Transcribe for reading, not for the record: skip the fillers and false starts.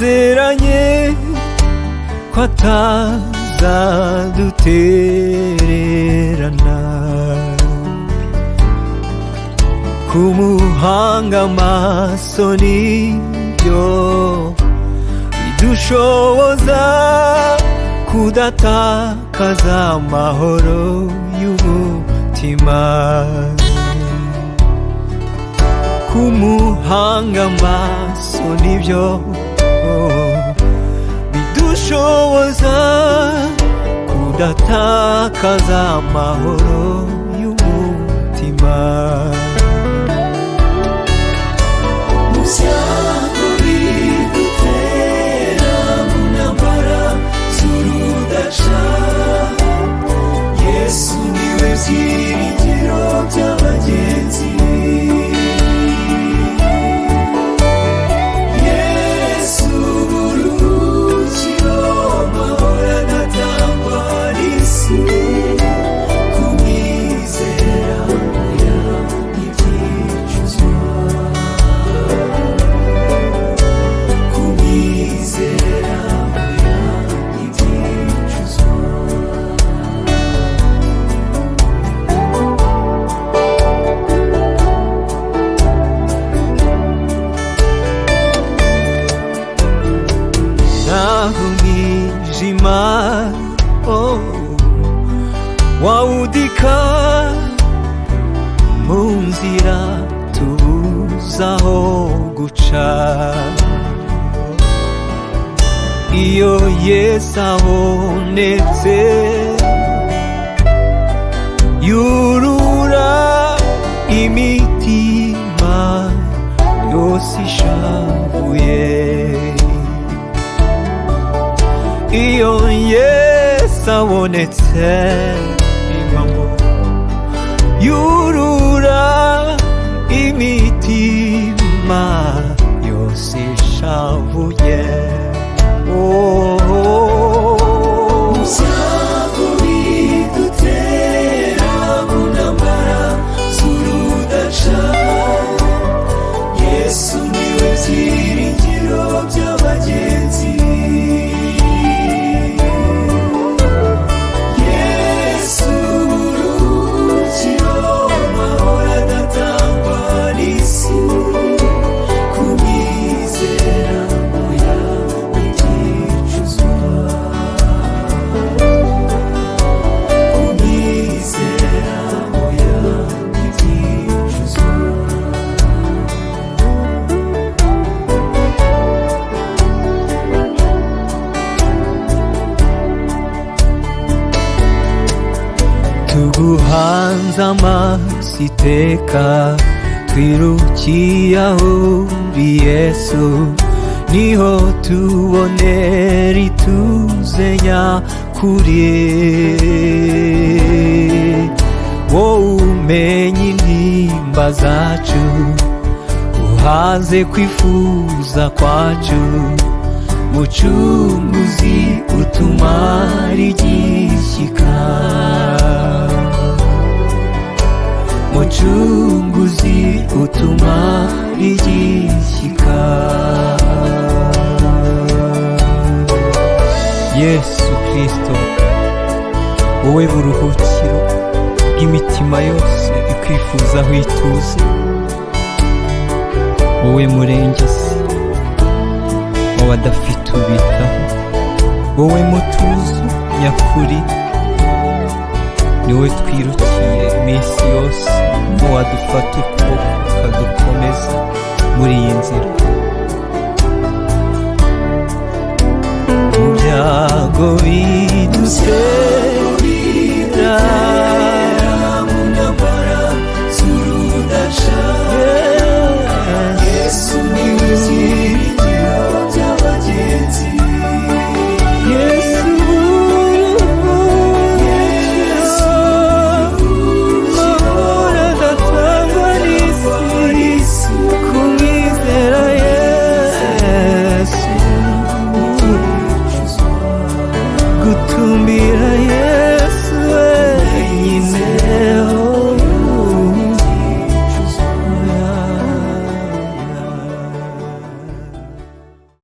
yasezeranye ko atazadutererana, kumuhanga amaso nibyo bidushoboza kudatakaza amahoro y'umutima. Kumuhanga amaso nibyo bidushoboza kudatakaza amahoro y'umutima. Mu byago bidutera, mu ntambara z'urudaca, Yesu niwe byiringiro by'abagenzi. Yesu buruhukiro, amahoro adatangwa n'isi. Kumwizera oya ntibyicuzwa. Kumwizera oya ntibyicuzwa. Naho umwijima wawudika mu nzira tubuze aho guca, iyo Yesu abonetse yurura imitima yose ishavuye. Iyo Yesu abonetse yurura imitima yose ishavuye. Mu byago bidutera, mu ntambara z'urudaca, Yesu niwe byiringiro by'abagenzi. Yesu buruhukiro, amahoro adatangwa n'isi. Kumwizera oya ntibyicuzwa. Kumwizera oya ntibyicuzwa. Tuguhanze amaso iteka, twirukiye aho uri Yesu, niho tubonera ituze nyakuri. Wowe umenya intimba zacu, uhaze kwifuza kwacu, Mucunguzi utumara igishyika. Mucunguzi utumara igishyika. Yesu Kristo, wowe buruhukiro bw'imitima yose ikwifuzaho ituze, wowe murengezi w'abadafite ubitaho, wowe mutuzo nyakuri, niwe twirukiye iminsi yose, wadufata ukuboko ukadukomeza muri iyi nzira. Mu byago bidutera